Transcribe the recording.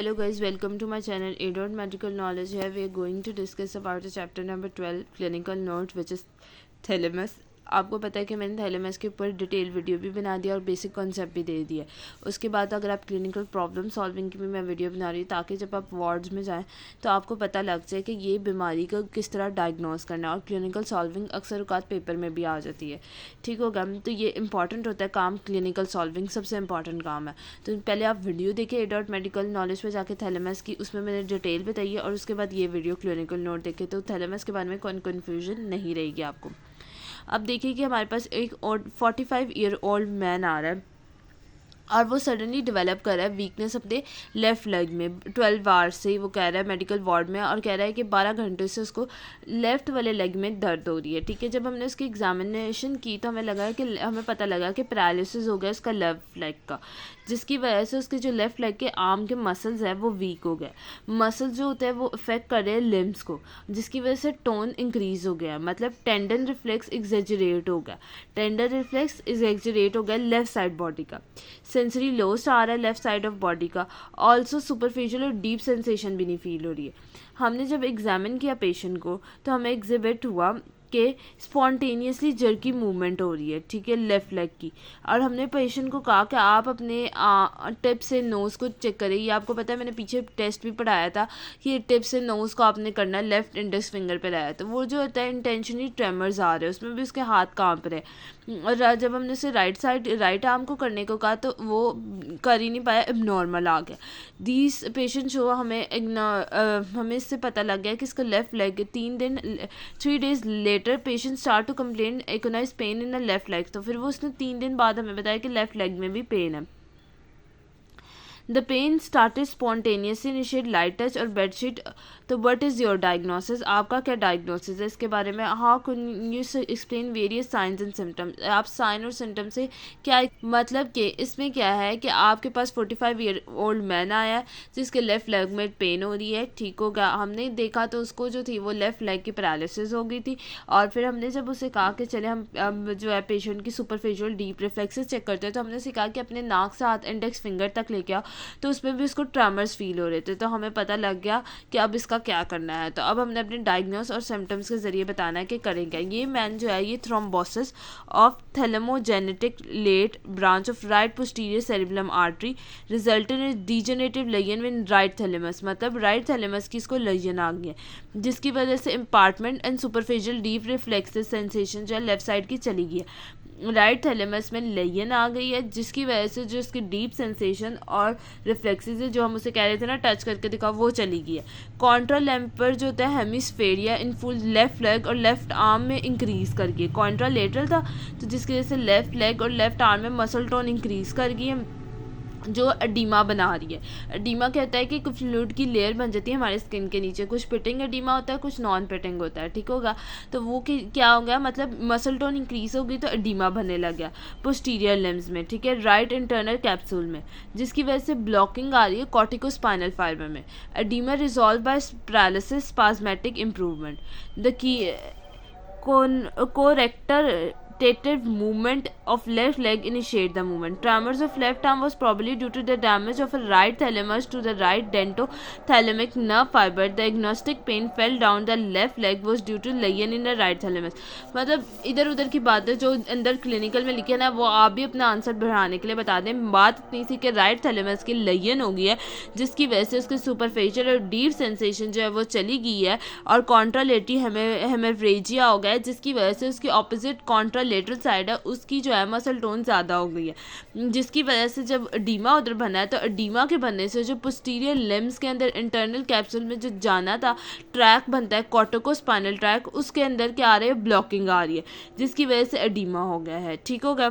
Hello guys, welcome to my channel A. Medical Knowledge. Here we are going to discuss about the chapter number 12 clinical note which is thalamus. आपको पता है कि मैंने thalamus के ऊपर detail video भी बना दिया और बेसिक कॉन्सेप्ट भी दे दिया। उसके बाद अगर आप क्लिनिकल प्रॉब्लम सॉल्विंग की भी मैं वीडियो बना रही हूँ ताकि जब आप वार्ड्स में जाएं तो आपको पता लग जाए कि ये बीमारी का किस तरह डायग्नोस करना है। और क्लिनिकल सॉल्विंग अक्सर औकात पेपर में भी आ जाती है, ठीक होगा। तो ये इंपॉर्टेंट होता है काम, क्लिनिकल सॉल्विंग सबसे इंपॉर्टेंट काम है। तो पहले आप वीडियो देखिए A.Medical नॉलेज पर जाके थैलेमस की, उसमें मैंने डिटेल बताई है। और उसके बाद ये वीडियो क्लिनिकल नोट देखे तो थैलेमस के बारे में कोई कन्फ्यूजन नहीं रहेगी आपको। अब देखिए कि हमारे पास एक 45 ईयर ओल्ड मैन आ रहा है और वो सडनली डेवलप कर रहा है वीकनेस अपने लेफ़्ट लेग में। 12 आवर्स से वो कह रहा है मेडिकल वार्ड में, और कह रहा है कि 12 घंटे से उसको लेफ़्ट वाले लेग में दर्द हो रही है, ठीक है। जब हमने उसकी एग्जामिनेशन की तो हमें पता लगा कि पैरालिसिस हो गया उसका लेफ़्ट लेग का, जिसकी वजह से उसके जो लेफ़्ट लेग के आर्म के मसल्स है वो वीक हो गए। मसल्स जो होते हैं वो इफेक्ट कर रहे हैं लिम्स को, जिसकी वजह से टोन इंक्रीज हो गया, मतलब टेंडन रिफ्लेक्स एग्जेजरेट हो गया। टेंडन रिफ्लेक्स एग्जेजरेट हो गया लेफ़्ट साइड बॉडी का। सेंसरी लॉस आ रहा है लेफ्ट साइड ऑफ बॉडी का। ऑल्सो सुपरफिशियल और डीप सेंसेशन भी नहीं फील हो रही है। हमने जब एग्जामिन किया पेशेंट को तो हमें एग्जिबिट हुआ कि स्पॉन्टेनियसली जर्की मूवमेंट हो रही है, ठीक है, लेफ़्ट लेग की। और हमने पेशेंट को कहा कि आप अपने टिप से नोज़ को चेक करें। ये आपको पता है, मैंने पीछे टेस्ट भी पढ़ाया था कि टिप से नोज़ को आपने करना है, लेफ़्ट इंडेक्स फिंगर पे लाया। तो वो जो होता है इंटेंशनली ट्रेमर्स आ रहे हैं, उसमें भी उसके हाथ कांप रहे हैं। और जब हमने उसे राइट आर्म को करने को कहा तो वो कर ही नहीं पाया, एबनॉर्मल आ गया। दीज पेशेंट जो हमें इससे पता लग गया कि इसका left leg 3 days later patient start to complain agonizing pain in the left leg. तो फिर वो उसने 3 दिन बाद हमें बताया कि लेफ्ट लेग में भी पेन है। The pain started spontaneously initiate light touch और बेडशीट। तो व्हाट इज़ योर डायग्नोसिस, आपका क्या डायग्नोसिस है इसके बारे में? How can you explain various signs and symptoms, आप साइन और सिम्टम से क्या मतलब कि इसमें क्या है कि आपके पास 45 ईयर ओल्ड मैन आया है जिसके लेफ़्ट लेग में पेन हो रही है, ठीक होगा। हमने देखा तो उसको जो थी वो लेफ़्ट लेग की पैरालिसिस हो गई थी। और फिर हमने जब उसे कहा कि चले हम जो है पेशेंट की सुपरफिशियल डीप रिफ्लेक्सेस चेक करते हैं, तो हमने उसे कहा कि अपने नाक से हाथ इंडेक्स फिंगर तक लेके आओ, तो उसमें भी उसको ट्रेमर्स फील हो रहे थे। तो हमें पता लग गया कि अब इसका क्या करना है। तो अब हमने अपने डायग्नोस और सिम्टम्स के ज़रिए बताना है कि करेंगे। ये मैन जो है ये thrombosis of thalamogeniculate late branch of right posterior cerebellum artery resulted in degenerative lesion in right thalamus, मतलब राइट थैलेमस की इसको लेजन आ गई है, जिसकी वजह से impairment and superficial deep reflexive sensation जो है लेफ्ट साइड की चली गई है। राइट थैलेमस में लेयन आ गई है, जिसकी वजह से जो इसकी डीप सेंसेशन और रिफ्लेक्सेस जो हम उसे कह रहे थे ना टच करके दिखाओ, वो चली गई है। कॉन्ट्रालैम्पर जो होता है हेमिस्फेरिया इन फुल लेफ्ट लेग और लेफ्ट आर्म में इंक्रीज कर गई है। कॉन्ट्रालेटरल था तो जिसकी वजह से लेफ्ट लेग और लेफ्ट आर्म में मसल टोन इंक्रीज कर गई है, जो एडीमा बना रही है। एडीमा कहता है कि कुछ फ्लूइड की लेयर बन जाती है हमारे स्किन के नीचे, कुछ पिटिंग एडीमा होता है, कुछ नॉन पिटिंग होता है, ठीक होगा। तो वो क्या हो गया, मतलब मसल टोन इंक्रीज हो गई तो एडीमा बनने लग गया पोस्टीरियर लिम्स में, ठीक है, राइट इंटरनल कैप्सूल में, जिसकी वजह से ब्लॉकिंग आ रही है कॉर्टिकोस्पाइनल फाइबर में। Oedema resolve by paralysis spasmodic improvement. The key corrector movement of left leg initiate the movement. Tremors of left arm was probably due to the damage of a right thalamus to the right dentothalamic nerve fiber. The agnostic pain fell down the left leg was due to lesion in the right thalamus. मतलब इधर उधर की बातें जो अंदर clinical में लिखे ना वो आप भी अपना आंसर बढ़ाने के लिए बता दें। बात इतनी सी कि राइट थैलेमस की लेजन हो गई है, जिसकी वजह से उसके सुपरफिशियल और डीप सेंसेशन जो है वो चली गई है, और कॉन्ट्रालेटरी हेमेरेजिया हो गया है, जिसकी वजह से उसकी ऑपोजिट कॉन्ट्रालेटरल साइड है उसकी जो है मसल टोन ज़्यादा हो गई है, जिसकी वजह से जब एडीमा उधर बना है तो एडीमा के बनने से जो पोस्टीरियर लिम्स के अंदर इंटरनल कैप्सूल में जो जाना था ट्रैक बनता है कॉर्टिकोस्पाइनल ट्रैक, उसके अंदर क्या आ रही है, ब्लॉकिंग आ रही है, जिसकी वजह से एडीमा हो गया है, ठीक होगा।